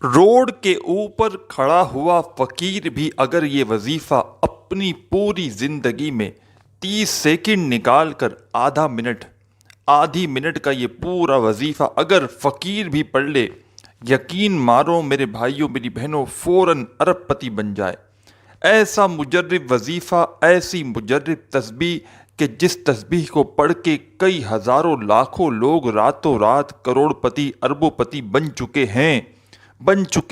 Road کے اوپر کھڑا ہوا فقیر بھی اگر یہ وظیفہ اپنی پوری زندگی میں 30 سیکنڈ نکال کر آدھی منٹ کا یہ پورا وظیفہ اگر فقیر بھی پڑھ لے، یقین مارو میرے بھائیوں میری بہنوں، فوراً ارب پتی بن جائے۔ ایسا مجرب وظیفہ، ایسی مجرب تسبیح کہ جس تسبیح کو پڑھ کے کئی ہزاروں لاکھوں لوگ راتوں رات کروڑ پتی اربوں پتی بن چکے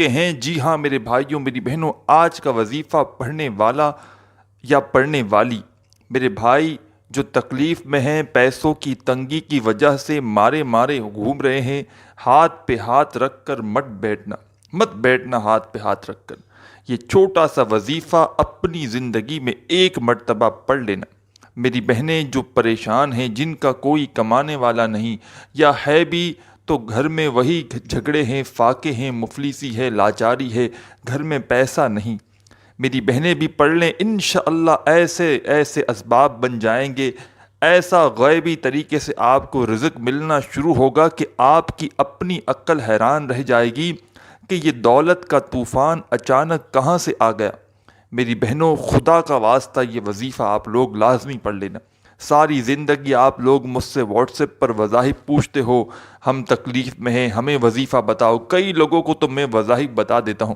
ہیں۔ جی ہاں میرے بھائیوں میری بہنوں، آج کا وظیفہ پڑھنے والا یا پڑھنے والی میرے بھائی جو تکلیف میں ہیں، پیسوں کی تنگی کی وجہ سے مارے گھوم رہے ہیں، ہاتھ پہ ہاتھ رکھ کر مت بیٹھنا ہاتھ پہ ہاتھ رکھ کر۔ یہ چھوٹا سا وظیفہ اپنی زندگی میں ایک مرتبہ پڑھ لینا۔ میری بہنیں جو پریشان ہیں، جن کا کوئی کمانے والا نہیں، یا ہے بھی تو گھر میں وہی جھگڑے ہیں، فاقے ہیں، مفلسی ہے، لاچاری ہے، گھر میں پیسہ نہیں، میری بہنیں بھی پڑھ لیں، انشاءاللہ ایسے اسباب بن جائیں گے، ایسا غیبی طریقے سے آپ کو رزق ملنا شروع ہوگا کہ آپ کی اپنی عقل حیران رہ جائے گی کہ یہ دولت کا طوفان اچانک کہاں سے آ گیا۔ میری بہنوں، خدا کا واسطہ یہ وظیفہ آپ لوگ لازمی پڑھ لینا۔ ساری زندگی آپ لوگ مجھ سے واٹس ایپ پر وظائف پوچھتے ہو، ہم تکلیف میں ہیں، ہمیں وظیفہ بتاؤ۔ کئی لوگوں کو تو میں وظائف بتا دیتا ہوں،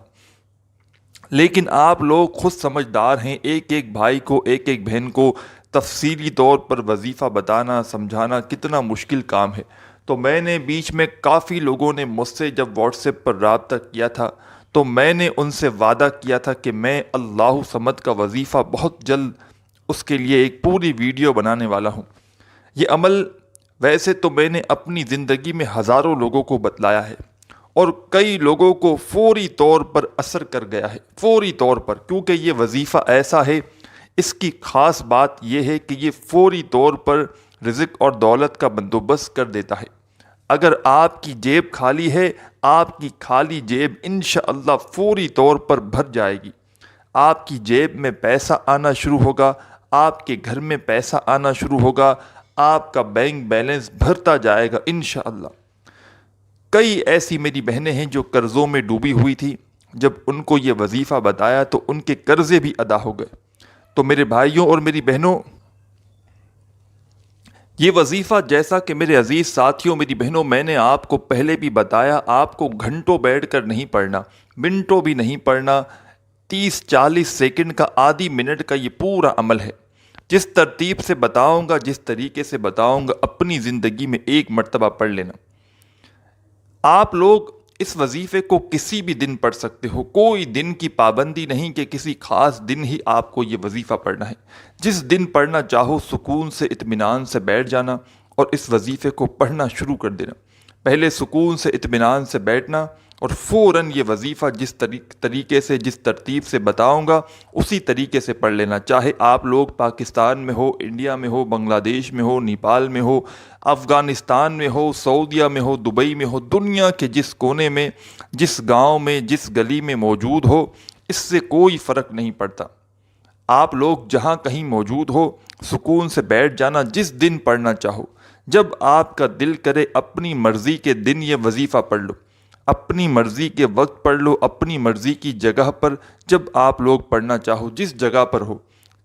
لیکن آپ لوگ خود سمجھدار ہیں، ایک بھائی کو ایک بہن کو تفصیلی طور پر وظیفہ بتانا سمجھانا کتنا مشکل کام ہے۔ تو میں نے بیچ میں کافی لوگوں نے مجھ سے جب واٹس ایپ پر رابطہ کیا تھا تو میں نے ان سے وعدہ کیا تھا کہ میں اللہ صمد کا وظیفہ بہت جلد اس کے لیے ایک پوری ویڈیو بنانے والا ہوں۔ یہ عمل ویسے تو میں نے اپنی زندگی میں ہزاروں لوگوں کو بتلایا ہے اور کئی لوگوں کو فوری طور پر اثر کر گیا ہے، فوری طور پر، کیونکہ یہ وظیفہ ایسا ہے، اس کی خاص بات یہ ہے کہ یہ فوری طور پر رزق اور دولت کا بندوبست کر دیتا ہے۔ اگر آپ کی جیب خالی ہے، آپ کی خالی جیب انشاءاللہ فوری طور پر بھر جائے گی۔ آپ کی جیب میں پیسہ آنا شروع ہوگا، آپ کے گھر میں پیسہ آنا شروع ہوگا، آپ کا بینک بیلنس بھرتا جائے گا انشاءاللہ۔ کئی ایسی میری بہنیں ہیں جو قرضوں میں ڈوبی ہوئی تھی، جب ان کو یہ وظیفہ بتایا تو ان کے قرضے بھی ادا ہو گئے۔ تو میرے بھائیوں اور میری بہنوں، یہ وظیفہ جیسا کہ میرے عزیز ساتھیوں میری بہنوں میں نے آپ کو پہلے بھی بتایا، آپ کو گھنٹوں بیٹھ کر نہیں پڑھنا، منٹوں بھی نہیں پڑھنا، 30-40 سیکنڈ کا آدھی منٹ کا یہ پورا عمل ہے۔ جس ترتیب سے بتاؤں گا، جس طریقے سے بتاؤں گا، اپنی زندگی میں ایک مرتبہ پڑھ لینا۔ آپ لوگ اس وظیفے کو کسی بھی دن پڑھ سکتے ہو، کوئی دن کی پابندی نہیں کہ کسی خاص دن ہی آپ کو یہ وظیفہ پڑھنا ہے۔ جس دن پڑھنا چاہو سکون سے اطمینان سے بیٹھ جانا اور اس وظیفے کو پڑھنا شروع کر دینا۔ پہلے سکون سے اطمینان سے بیٹھنا اور فوراً یہ وظیفہ جس طریقے سے جس ترتیب سے بتاؤں گا اسی طریقے سے پڑھ لینا، چاہے آپ لوگ پاکستان میں ہو، انڈیا میں ہو، بنگلہ دیش میں ہو، نیپال میں ہو، افغانستان میں ہو، سعودیہ میں ہو، دبئی میں ہو، دنیا کے جس کونے میں، جس گاؤں میں، جس گلی میں موجود ہو، اس سے کوئی فرق نہیں پڑتا۔ آپ لوگ جہاں کہیں موجود ہو، سکون سے بیٹھ جانا، جس دن پڑھنا چاہو، جب آپ کا دل کرے اپنی مرضی کے دن یہ وظیفہ پڑھ لو، اپنی مرضی کے وقت پڑھ لو، اپنی مرضی کی جگہ پر، جب آپ لوگ پڑھنا چاہو، جس جگہ پر ہو،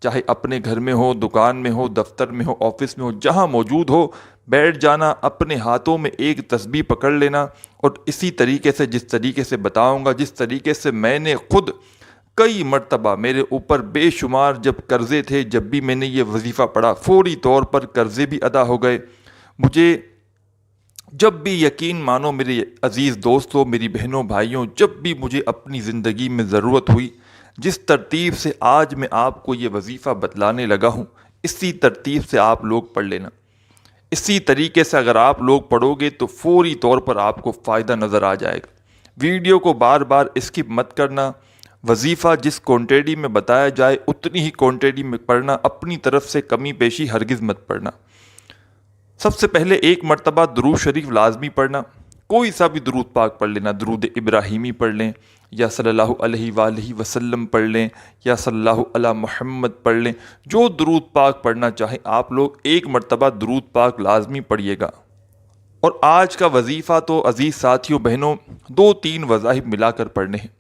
چاہے اپنے گھر میں ہو، دکان میں ہو، دفتر میں ہو، آفس میں ہو، جہاں موجود ہو، بیٹھ جانا، اپنے ہاتھوں میں ایک تسبیح پکڑ لینا اور اسی طریقے سے جس طریقے سے بتاؤں گا، جس طریقے سے میں نے خود کئی مرتبہ، میرے اوپر بے شمار جب قرضے تھے، جب بھی میں نے یہ وظیفہ پڑھا فوری طور پر قرضے بھی ادا ہو گئے۔ مجھے جب بھی، یقین مانو میرے عزیز دوستوں، میری بہنوں بھائیوں، جب بھی مجھے اپنی زندگی میں ضرورت ہوئی، جس ترتیب سے آج میں آپ کو یہ وظیفہ بتلانے لگا ہوں، اسی ترتیب سے آپ لوگ پڑھ لینا۔ اسی طریقے سے اگر آپ لوگ پڑھو گے تو فوری طور پر آپ کو فائدہ نظر آ جائے گا۔ ویڈیو کو بار بار اسکپ مت کرنا، وظیفہ جس کوانٹٹی میں بتایا جائے اتنی ہی کوانٹٹی میں پڑھنا، اپنی طرف سے کمی بیشی ہرگز مت پڑھنا۔ سب سے پہلے ایک مرتبہ درود شریف لازمی پڑھنا، کوئی سا بھی درود پاک پڑھ لینا، درود ابراہیمی پڑھ لیں، یا صلی اللہ علیہ وآلہ وسلم پڑھ لیں، یا صلی اللہ علی محمد پڑھ لیں، جو درود پاک پڑھنا چاہیں آپ لوگ ایک مرتبہ درود پاک لازمی پڑھیے گا۔ اور آج کا وظیفہ تو عزیز ساتھیوں بہنوں 2-3 وظائف ملا کر پڑھنے ہیں۔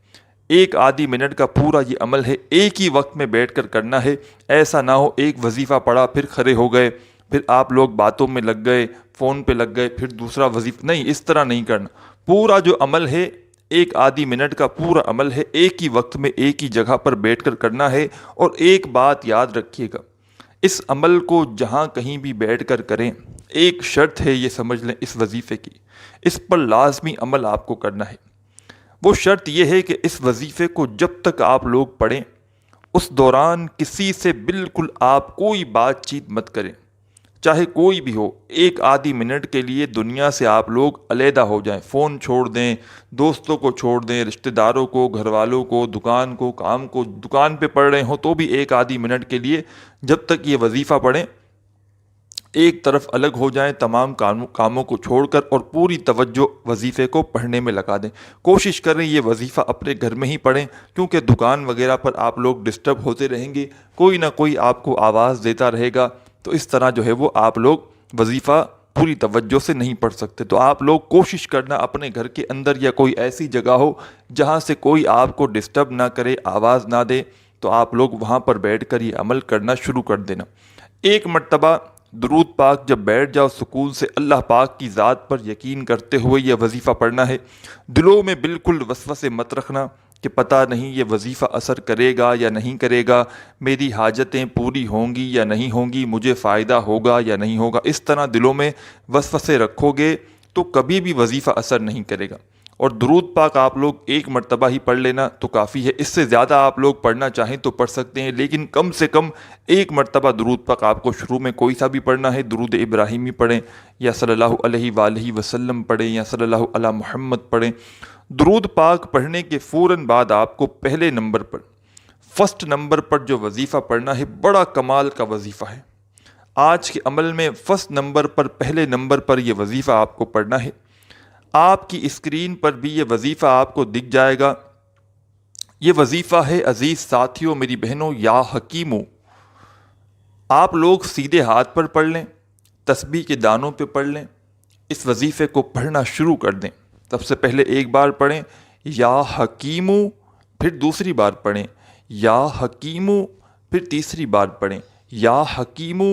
ایک آدھی منٹ کا پورا یہ عمل ہے، ایک ہی وقت میں بیٹھ کر کرنا ہے۔ ایسا نہ ہو ایک وظیفہ پڑھا پھر کھڑے ہو گئے، پھر آپ لوگ باتوں میں لگ گئے، فون پہ لگ گئے، پھر دوسرا وظیفہ نہیں، اس طرح نہیں کرنا۔ پورا جو عمل ہے ایک آدھی منٹ کا پورا عمل ہے، ایک ہی وقت میں ایک ہی جگہ پر بیٹھ کر کرنا ہے۔ اور ایک بات یاد رکھیے گا، اس عمل کو جہاں کہیں بھی بیٹھ کر کریں، ایک شرط ہے، یہ سمجھ لیں اس وظیفے کی، اس پر لازمی عمل آپ کو کرنا ہے۔ وہ شرط یہ ہے کہ اس وظیفے کو جب تک آپ لوگ پڑھیں اس دوران کسی سے بالکل آپ کوئی بات چیت مت کریں، چاہے کوئی بھی ہو۔ ایک آدھی منٹ کے لیے دنیا سے آپ لوگ علیحدہ ہو جائیں، فون چھوڑ دیں، دوستوں کو چھوڑ دیں، رشتہ داروں کو، گھر والوں کو، دکان کو، کام کو، دکان پہ پڑھ رہے ہوں تو بھی ایک آدھی منٹ کے لیے جب تک یہ وظیفہ پڑھیں ایک طرف الگ ہو جائیں، تمام کاموں کو چھوڑ کر اور پوری توجہ وظیفے کو پڑھنے میں لگا دیں۔ کوشش کریں یہ وظیفہ اپنے گھر میں ہی پڑھیں، کیونکہ دکان وغیرہ پر آپ لوگ ڈسٹرب ہوتے رہیں گے، کوئی نہ کوئی آپ کو آواز دیتا رہے گا، تو اس طرح جو ہے وہ آپ لوگ وظیفہ پوری توجہ سے نہیں پڑھ سکتے۔ تو آپ لوگ کوشش کرنا اپنے گھر کے اندر یا کوئی ایسی جگہ ہو جہاں سے کوئی آپ کو ڈسٹرب نہ کرے، آواز نہ دے، تو آپ لوگ وہاں پر بیٹھ کر یہ عمل کرنا شروع کر دینا۔ ایک مرتبہ درود پاک جب بیٹھ جاؤ سکون سے، اللہ پاک کی ذات پر یقین کرتے ہوئے یہ وظیفہ پڑھنا ہے۔ دلوں میں بالکل وسوسے مت رکھنا کہ پتہ نہیں یہ وظیفہ اثر کرے گا یا نہیں کرے گا، میری حاجتیں پوری ہوں گی یا نہیں ہوں گی، مجھے فائدہ ہوگا یا نہیں ہوگا۔ اس طرح دلوں میں وسوسے رکھو گے تو کبھی بھی وظیفہ اثر نہیں کرے گا۔ اور درود پاک آپ لوگ ایک مرتبہ ہی پڑھ لینا تو کافی ہے، اس سے زیادہ آپ لوگ پڑھنا چاہیں تو پڑھ سکتے ہیں، لیکن کم سے کم ایک مرتبہ درود پاک آپ کو شروع میں کوئی سا بھی پڑھنا ہے۔ درود ابراہیمی پڑھیں یا صلی اللہ علیہ وآلہ وسلم پڑھیں یا صلی اللہ علی محمد پڑھیں۔ درود پاک پڑھنے کے فوراً بعد آپ کو پہلے نمبر پر، فرسٹ نمبر پر جو وظیفہ پڑھنا ہے، بڑا کمال کا وظیفہ ہے۔ آج کے عمل میں فرسٹ نمبر پر، پہلے نمبر پر یہ وظیفہ آپ کو پڑھنا ہے۔ آپ کی اسکرین پر بھی یہ وظیفہ آپ کو دکھ جائے گا۔ یہ وظیفہ ہے عزیز ساتھیوں، میری بہنوں، یا حکیمو۔ آپ لوگ سیدھے ہاتھ پر پڑھ لیں، تسبیح کے دانوں پہ پڑھ لیں، اس وظیفے کو پڑھنا شروع کر دیں۔ سب سے پہلے ایک بار پڑھیں یا حکیمو، پھر دوسری بار پڑھیں یا حکیمو، پھر تیسری بار پڑھیں یا حکیمو۔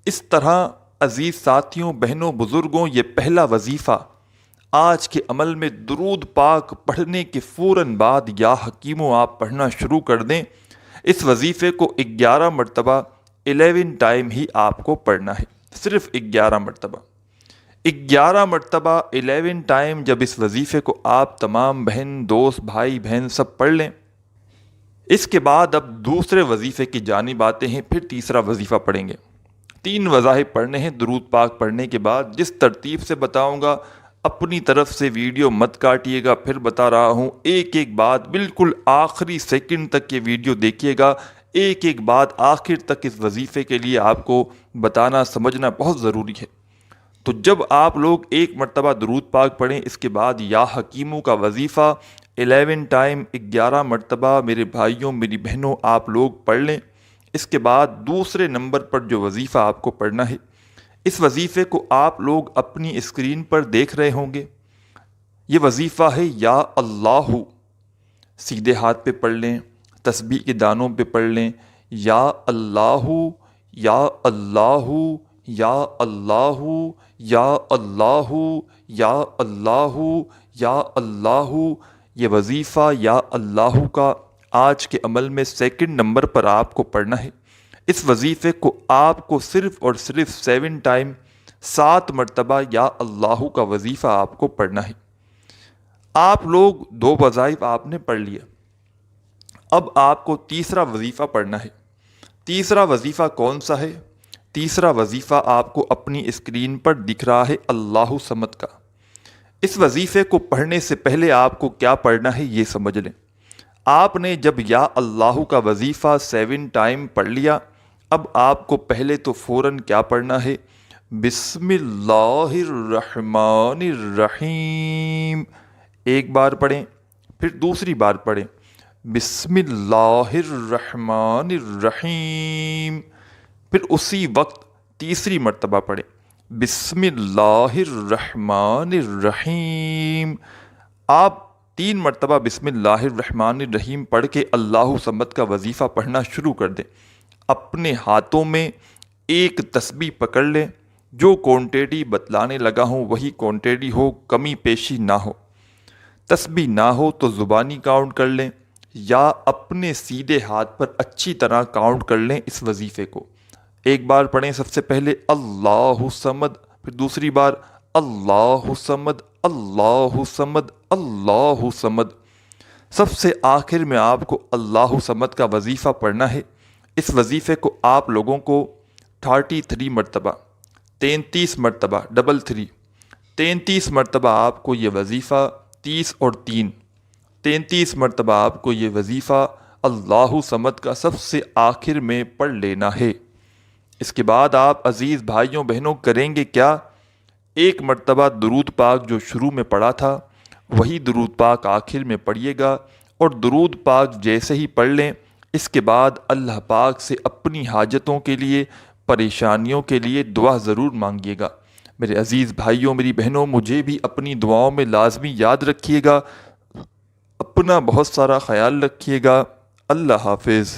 اس طرح عزیز ساتھیوں، بہنوں، بزرگوں، یہ پہلا وظیفہ آج کے عمل میں درود پاک پڑھنے کے فوراً بعد یا حکیمو آپ پڑھنا شروع کر دیں۔ اس وظیفے کو 11 مرتبہ 11 ٹائم ہی آپ کو پڑھنا ہے، صرف 11 مرتبہ۔ 11 مرتبہ 11 ٹائم جب اس وظیفے کو آپ تمام بہن، دوست، بھائی، بہن سب پڑھ لیں، اس کے بعد اب دوسرے وظیفے کی جانب آتے ہیں، پھر تیسرا وظیفہ پڑھیں گے۔ 3 وظائف پڑھنے ہیں درود پاک پڑھنے کے بعد، جس ترتیب سے بتاؤں گا اپنی طرف سے ویڈیو مت کاٹیے گا، پھر بتا رہا ہوں ایک ایک بات بالکل آخری سیکنڈ تک یہ ویڈیو دیکھیے گا، ایک ایک بات آخر تک اس وظیفے کے لیے آپ کو بتانا سمجھنا بہت ضروری ہے۔ تو جب آپ لوگ ایک مرتبہ درود پاک پڑھیں، اس کے بعد یا حکیموں کا وظیفہ 11 ٹائم 11 مرتبہ میرے بھائیوں، میری بہنوں آپ لوگ پڑھ لیں۔ اس کے بعد دوسرے نمبر پر جو وظیفہ آپ کو پڑھنا ہے، اس وظیفے کو آپ لوگ اپنی اسکرین پر دیکھ رہے ہوں گے۔ یہ وظیفہ ہے یا اللہ، سیدھے ہاتھ پہ پڑھ لیں، تسبیح کے دانوں پہ پڑھ لیں، یا اللہ یا اللہ یا اللہ یا اللہ یا اللہ یا اللہ۔ یہ وظیفہ یا اللہ کا آج کے عمل میں سیکنڈ نمبر پر آپ کو پڑھنا ہے۔ اس وظیفے کو آپ کو صرف اور صرف 7 ٹائم 7 مرتبہ یا اللہ کا وظیفہ آپ کو پڑھنا ہے۔ آپ لوگ 2 وظائف آپ نے پڑھ لیا، اب آپ کو تیسرا وظیفہ پڑھنا ہے۔ تیسرا وظیفہ کون سا ہے؟ تیسرا وظیفہ آپ کو اپنی اسکرین پر دکھ رہا ہے، اللہ صمد کا۔ اس وظیفے کو پڑھنے سے پہلے آپ کو کیا پڑھنا ہے یہ سمجھ لیں۔ آپ نے جب یا اللہ کا وظیفہ 7 ٹائم پڑھ لیا، اب آپ کو پہلے تو فوراً کیا پڑھنا ہے؟ بسم اللہ الرحمن الرحیم ایک بار پڑھیں، پھر دوسری بار پڑھیں بسم اللہ الرحمن الرحیم، پھر اسی وقت تیسری مرتبہ پڑھیں بسم اللہ الرحمن الرحیم۔ آپ 3 مرتبہ بسم اللہ الرحمن الرحیم پڑھ کے اللہ صمد کا وظیفہ پڑھنا شروع کر دیں۔ اپنے ہاتھوں میں ایک تسبیح پکڑ لیں، جو کوانٹیٹی بتلانے لگا ہوں وہی کوانٹیٹی ہو، کمی پیشی نہ ہو۔ تسبیح نہ ہو تو زبانی کاؤنٹ کر لیں یا اپنے سیدھے ہاتھ پر اچھی طرح کاؤنٹ کر لیں اس وظیفے کو۔ ایک بار پڑھیں سب سے پہلے اللہ صمد، پھر دوسری بار اللہ صمد اللہ صمد اللہ صمد، سب سے آخر میں آپ کو اللہ صمد کا وظیفہ پڑھنا ہے۔ اس وظیفے کو آپ لوگوں کو 33 مرتبہ 33 مرتبہ 33 مرتبہ آپ کو یہ وظیفہ 30 اور 3 33 مرتبہ آپ کو یہ وظیفہ اللہ صمد کا سب سے آخر میں پڑھ لینا ہے۔ اس کے بعد آپ عزیز بھائیوں بہنوں کریں گے کیا؟ ایک مرتبہ درود پاک جو شروع میں پڑھا تھا وہی درود پاک آخر میں پڑھیے گا، اور درود پاک جیسے ہی پڑھ لیں اس کے بعد اللہ پاک سے اپنی حاجتوں کے لیے، پریشانیوں کے لیے دعا ضرور مانگیے گا۔ میرے عزیز بھائیوں میری بہنوں، مجھے بھی اپنی دعاؤں میں لازمی یاد رکھیے گا۔ اپنا بہت سارا خیال رکھیے گا۔ اللہ حافظ۔